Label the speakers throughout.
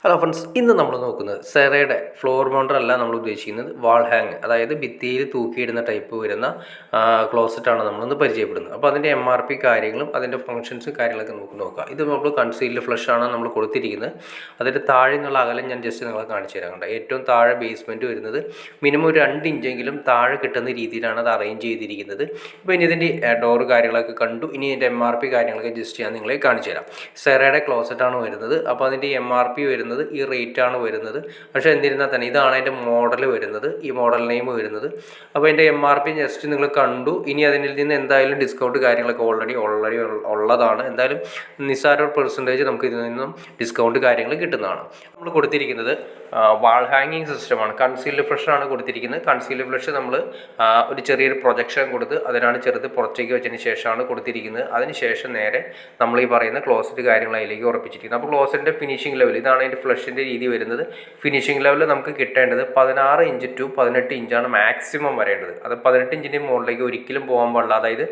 Speaker 1: Hello friends, ഇന്ന് നമ്മൾ നോക്കുന്നത് സെറയുടെ ഫ്ലോർ മൗണ്ടർ അല്ല നമ്മൾ ഉദ്ദേശിക്കുന്നത്, വാൾ ഹാങ്, അതായത് ഭിത്തിയിൽ തൂക്കിയിടുന്ന ടൈപ്പ് വരുന്ന ക്ലോസറ്റാണ് നമ്മളൊന്ന് പരിചയപ്പെടുന്നത്. അപ്പോൾ അതിൻ്റെ MRP കാര്യങ്ങളും അതിൻ്റെ ഫംഗ്ഷൻസും കാര്യങ്ങളൊക്കെ നമുക്ക് നോക്കാം. ഇത് നമ്മൾ കൺസീൽഡ് ഫ്ലഷ് ആണ് നമ്മൾ കൊടുത്തിരിക്കുന്നത്. അതിൻ്റെ താഴെ നിന്നുള്ള അകലം ഞാൻ ജസ്റ്റ് നിങ്ങളെ കാണിച്ചു തരാം. കണ്ട ഏറ്റവും താഴെ ബേസ്മെൻറ്റ് വരുന്നത് മിനിമം ഒരു 2 ഇഞ്ചെങ്കിലും താഴെ കിട്ടുന്ന രീതിയിലാണ് അത് അറേഞ്ച് ചെയ്തിരിക്കുന്നത്. അപ്പോൾ ഇനി ഇതിൻ്റെ ഡോറ് കാര്യങ്ങളൊക്കെ കണ്ടു. ഇനി ഇതിൻ്റെ MRP കാര്യങ്ങളൊക്കെ ജസ്റ്റ് ഞാൻ നിങ്ങളെ കാണിച്ചു തരാം. സെറയുടെ ക്ലോസറ്റാണ് വരുന്നത്. അപ്പോൾ അതിൻ്റെ MRP വരുന്നത് ഈ റേറ്റ് ആണ് വരുന്നത്. പക്ഷേ എന്നിരുന്നാൽ തന്നെ ഇതാണ് അതിൻ്റെ മോഡൽ വരുന്നത്, ഈ മോഡൽ നെയിം വരുന്നത്. അപ്പോൾ അതിൻ്റെ MRP ജസ്റ്റ് നിങ്ങൾ കണ്ടു. ഇനി അതിൽ നിന്ന് എന്തായാലും ഡിസ്കൗണ്ട് കാര്യങ്ങളൊക്കെ ഓൾറെഡി ഉള്ളതാണ്. എന്തായാലും നിസ്സാര പെർസെൻറ്റേജ് നമുക്ക് ഇതിൽ നിന്നും ഡിസ്കൗണ്ട് കാര്യങ്ങൾ കിട്ടുന്നതാണ്. നമ്മൾ കൊടുത്തിരിക്കുന്നത് വാൾ ഹാങ്ങിങ് സിസ്റ്റമാണ്. കൺസീൽഡ് ഫ്ലഷാണ് കൊടുത്തിരിക്കുന്നത്. കൺസീൽഡ് ഫ്ലഷ് നമ്മൾ ഒരു ചെറിയൊരു പ്രൊജക്ഷൻ കൊടുത്ത് അതിനാണ് ചെറുത് പുറത്തേക്ക് വെച്ചതിന് ശേഷമാണ് കൊടുത്തിരിക്കുന്നത്. അതിനുശേഷം നേരെ നമ്മൾ ഈ പറയുന്ന ക്ലോസറ്റ് കാര്യങ്ങൾ അതിലേക്ക് ഉറപ്പിച്ചിരിക്കുന്നത്. അപ്പോൾ ക്ലോസറ്റിൻ്റെ ഫിനിഷിംഗ് ലെവൽ ഇതാണ് അതിൻ്റെ ഫ്ലഷിൻ്റെ രീതി വരുന്നത്. ഫിനിഷിംഗ് ലെവൽ നമുക്ക് കിട്ടേണ്ടത് 16 ഇഞ്ച് ടു 18 ഇഞ്ചാണ് മാക്സിമം വരേണ്ടത്. അത് 18 ഇഞ്ചിൻ്റെ മുകളിലേക്ക് ഒരിക്കലും പോകാൻ പാടില്ല. അതായത്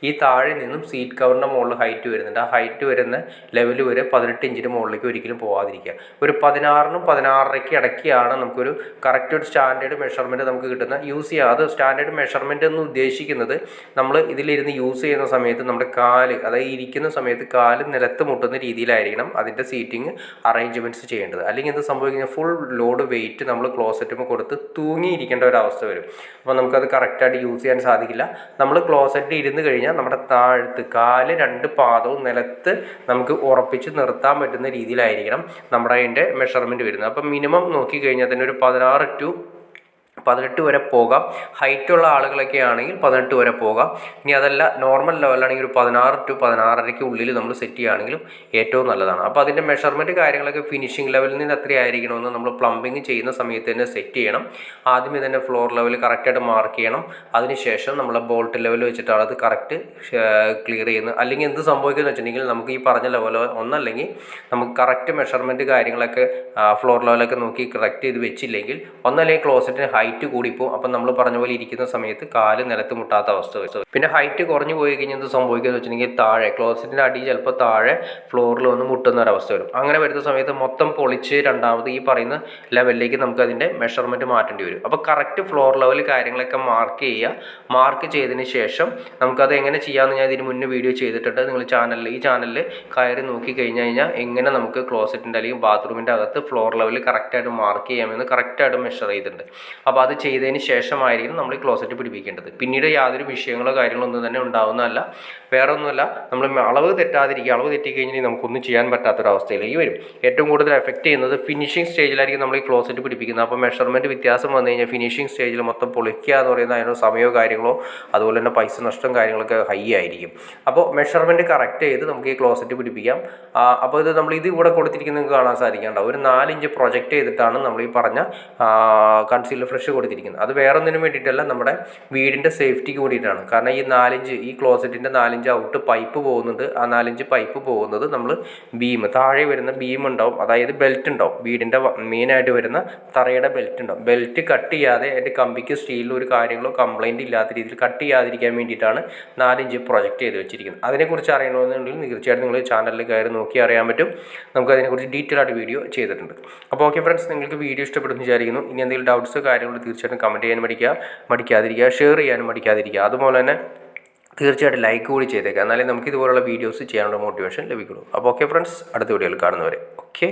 Speaker 1: ഈ താഴെ നിന്നും സീറ്റ് കവറിൻ്റെ മുകളിൽ ഹൈറ്റ് വരുന്നുണ്ട്. ആ ഹൈറ്റ് വരുന്ന ലെവൽ വരെ 18 ഇഞ്ചിൻ്റെ മുകളിലേക്ക് ഒരിക്കലും പോകാതിരിക്കുക. ഒരു 16നും 16.5 ഇടയ്ക്കാണ് നമുക്കൊരു കറക്റ്റ് ഒരു സ്റ്റാൻഡേർഡ് മെഷർമെൻറ്റ് നമുക്ക് കിട്ടുന്ന യൂസ് ചെയ്യുക. അത് സ്റ്റാൻഡേർഡ് മെഷർമെൻറ്റ് എന്ന് ഉദ്ദേശിക്കുന്നത് നമ്മൾ ഇതിലിരുന്ന് യൂസ് ചെയ്യുന്ന സമയത്ത് നമ്മുടെ കാല്, അതായത് ഇരിക്കുന്ന സമയത്ത് കാല് നിലത്ത് മുട്ടുന്ന രീതിയിലായിരിക്കണം അതിൻ്റെ സീറ്റിംഗ് അറേഞ്ച്മെൻറ്റ്സ് ചെയ്യേണ്ടത്. അല്ലെങ്കിൽ എന്ത് സംഭവിക്കുന്നത്, ഫുൾ ലോഡ് വെയിറ്റ് നമ്മൾ ക്ലോസറ്റുമ്പോൾ കൊടുത്ത് തൂങ്ങിയിരിക്കേണ്ട ഒരു അവസ്ഥ വരും. അപ്പോൾ നമുക്കത് കറക്റ്റായിട്ട് യൂസ് ചെയ്യാൻ സാധിക്കില്ല. നമ്മൾ ക്ലോസറ്റിൽ ഇരുന്ന് കഴിഞ്ഞാൽ നമ്മുടെ താഴത്ത് കാല് 2 പാദവും നിലത്ത് നമുക്ക് ഉറപ്പിച്ച് നിർത്താൻ പറ്റുന്ന രീതിയിലായിരിക്കണം നമ്മുടെ അതിൻ്റെ മെഷർമെൻറ്റ് വരുന്നത്. അപ്പം മിനിമം നോക്കിക്കഴിഞ്ഞാൽ തന്നെ ഒരു 16 ടു 18 വരെ പോകാം. ഹൈറ്റുള്ള ആളുകളൊക്കെ ആണെങ്കിൽ 18 വരെ പോകാം. ഇനി അതല്ല നോർമൽ ലെവലാണെങ്കിൽ ഒരു 16 ടു 16.5 ഉള്ളിൽ നമ്മൾ സെറ്റ് ചെയ്യുകയാണെങ്കിലും ഏറ്റവും നല്ലതാണ്. അപ്പോൾ അതിൻ്റെ മെഷർമെൻറ്റ് കാര്യങ്ങളൊക്കെ ഫിനിഷിംഗ് ലെവലിൽ നിന്ന് എത്രയായിരിക്കണമെന്ന് നമ്മൾ പ്ലംബിങ് ചെയ്യുന്ന സമയത്ത് തന്നെ സെറ്റ് ചെയ്യണം. ആദ്യമേ തന്നെ ഫ്ലോർ ലെവൽ കറക്റ്റായിട്ട് മാർക്ക് ചെയ്യണം. അതിനുശേഷം നമ്മൾ ബോൾട്ട് ലെവൽ വെച്ചിട്ടാണ് അത് കറക്റ്റ് ക്ലിയർ ചെയ്യുന്നത്. അല്ലെങ്കിൽ എന്ത് സംഭവിക്കുമെന്ന് വെച്ചിട്ടുണ്ടെങ്കിൽ നമുക്ക് ഈ പറഞ്ഞ ലെവൽ ഒന്നല്ലെങ്കിൽ നമുക്ക് കറക്റ്റ് മെഷർമെൻറ്റ് കാര്യങ്ങളൊക്കെ ഫ്ലോർ ലെവലൊക്കെ നോക്കി കറക്റ്റ് ചെയ്ത് വെച്ചില്ലെങ്കിൽ ഒന്നല്ലെങ്കിൽ ക്ലോസറ്റിന് ഹൈറ്റ് കൂടിപ്പോവും. അപ്പം നമ്മൾ പറഞ്ഞ പോലെ ഇരിക്കുന്ന സമയത്ത് കാല് നിലത്ത് മുട്ടാത്ത അവസ്ഥ വരും. പിന്നെ ഹൈറ്റ് കുറഞ്ഞു പോയി കഴിഞ്ഞാൽ എന്ത് സംഭവിക്കുമെന്ന് വെച്ചിട്ടുണ്ടെങ്കിൽ താഴെ ക്ലോസറ്റിൻ്റെ അടി ചിലപ്പോൾ താഴെ ഫ്ലോറിൽ വന്ന് മുട്ടുന്ന ഒരവസ്ഥ വരും. അങ്ങനെ വരുന്ന സമയത്ത് മൊത്തം പൊളിച്ച് രണ്ടാമത് ഈ പറയുന്ന ലെവലിലേക്ക് നമുക്ക് അതിൻ്റെ മെഷർമെൻറ്റ് മാറ്റേണ്ടി വരും. അപ്പോൾ കറക്റ്റ് ഫ്ലോർ ലെവൽ കാര്യങ്ങളൊക്കെ മാർക്ക് ചെയ്യുക. മാർക്ക് ചെയ്തതിന് ശേഷം നമുക്കത് എങ്ങനെ ചെയ്യാമെന്ന് ഞാൻ ഇതിന് മുന്നേ വീഡിയോ ചെയ്തിട്ടുണ്ട്. നിങ്ങൾ ഈ ചാനലിൽ കയറി നോക്കി കഴിഞ്ഞാൽ എങ്ങനെ നമുക്ക് ക്ലോസറ്റിൻ്റെ അല്ലെങ്കിൽ ബാത്റൂമിൻ്റെ അകത്ത് ഫ്ലോർ ലെവൽ കറക്റ്റായിട്ട് മാർക്ക് ചെയ്യാമെന്ന് കറക്റ്റായിട്ട് മെഷർ ചെയ്തിട്ടുണ്ട്. അപ്പോൾ അത് ചെയ്തതിന് ശേഷമായിരിക്കും നമ്മൾ ഈ ക്ലോസറ്റ് പിടിപ്പിക്കേണ്ടത്. പിന്നീട് യാതൊരു വിഷയങ്ങളോ കാര്യങ്ങളോ ഒന്നും തന്നെ ഉണ്ടാവുന്നതല്ല. വേറെ ഒന്നുമല്ല, നമ്മൾ അളവ് തെറ്റാതിരിക്കുക. അളവ് തെറ്റിക്കഴിഞ്ഞാൽ നമുക്കൊന്നും ചെയ്യാൻ പറ്റാത്തൊരവസ്ഥയിലേക്ക് വരും. ഏറ്റവും കൂടുതൽ എഫക്റ്റ് ചെയ്യുന്നത് ഫിനിഷിംഗ് സ്റ്റേജിലായിരിക്കും നമ്മൾ ഈ ക്ലോസറ്റ് പിടിപ്പിക്കുന്നത്. അപ്പോൾ മെഷർമെൻറ്റ് വ്യത്യാസം വന്നു കഴിഞ്ഞാൽ ഫിനിഷിംഗ് സ്റ്റേജിൽ മൊത്തം പൊളിക്കുക എന്ന് പറയുന്നത് അതിനോ സമയമോ കാര്യങ്ങളോ അതുപോലെ തന്നെ പൈസ നഷ്ടം കാര്യങ്ങളൊക്കെ ഹൈ ആയിരിക്കും. അപ്പോൾ മെഷർമെൻറ്റ് കറക്റ്റ് ചെയ്ത് നമുക്ക് ഈ ക്ലോസറ്റ് പിടിപ്പിക്കാം. അപ്പോൾ ഇത് ഇവിടെ കൊടുത്തിരിക്കുന്നത് കാണാൻ സാധിക്കേണ്ട ഒരു 4 ഇഞ്ച് പ്രൊജക്റ്റ് ചെയ്തിട്ടാണ് നമ്മൾ ഈ പറഞ്ഞ കൺസീൽഡ് ഫ്ലഷ് കൊടുത്തിരിക്കുന്നത്. അത് വേറെ ഒന്നിനും വേണ്ടിയിട്ടല്ല, നമ്മുടെ വീടിൻ്റെ സേഫ്റ്റിക്ക് വേണ്ടിയിട്ടാണ്. കാരണം ഈ 4 ഇഞ്ച് ഈ ക്ലോസറ്റിൻ്റെ 4 ഇഞ്ച് ഔട്ട് പൈപ്പ് പോകുന്നുണ്ട്. ആ 4 ഇഞ്ച് പൈപ്പ് പോകുന്നത് നമ്മൾ താഴെ വരുന്ന ബീം ഉണ്ടാവും, അതായത് ബെൽറ്റ് ഉണ്ടാവും. വീടിൻ്റെ മെയിനായിട്ട് വരുന്ന തറയുടെ ബെൽറ്റ് ഉണ്ടാവും. ബെൽറ്റ് കട്ട് ചെയ്യാതെ അതിൻ്റെ കമ്പിക്ക് സ്റ്റീലിൽ ഒരു കാര്യങ്ങളോ കംപ്ലൈൻറ്റ് ഇല്ലാത്ത രീതിയിൽ കട്ട് ചെയ്യാതിരിക്കാൻ വേണ്ടിയിട്ടാണ് 4 ഇഞ്ച് പ്രൊജക്റ്റ് ചെയ്ത് വെച്ചിരിക്കുന്നത്. അതിനെക്കുറിച്ച് അറിയണമെന്നുണ്ടെങ്കിൽ തീർച്ചയായിട്ടും നിങ്ങൾ ചാനലിൽ കയറി നോക്കി അറിയാൻ പറ്റും. നമുക്കതിനെക്കുറിച്ച് ഡീറ്റെയിൽ ആയിട്ട് വീഡിയോ ചെയ്തിട്ടുണ്ട്. അപ്പോൾ ഓക്കെ ഫ്രണ്ട്സ്, നിങ്ങൾക്ക് വീഡിയോ ഇഷ്ടപ്പെടുന്നു വിചാരിക്കുന്നു. ഇനി എന്തെങ്കിലും ഡൗട്ട്സ് കാര്യങ്ങൾ തീർച്ചയായിട്ടും കമൻറ്റ് ചെയ്യാൻ മടിക്കാതിരിക്കുക, ഷെയർ ചെയ്യാനും മടിക്കാതിരിക്കുക. അതുപോലെ തന്നെ തീർച്ചയായിട്ടും ലൈക്ക് കൂടി ചെയ്തേക്കുക. എന്നാലേ നമുക്ക് ഇതുപോലുള്ള വീഡിയോസ് ചെയ്യാനുള്ള മോട്ടിവേഷൻ ലഭിക്കുള്ളൂ. അപ്പോൾ ഓക്കെ ഫ്രണ്ട്സ്, അടുത്ത വീഡിയോയിൽ കാണുന്നവരെ ഓക്കെ.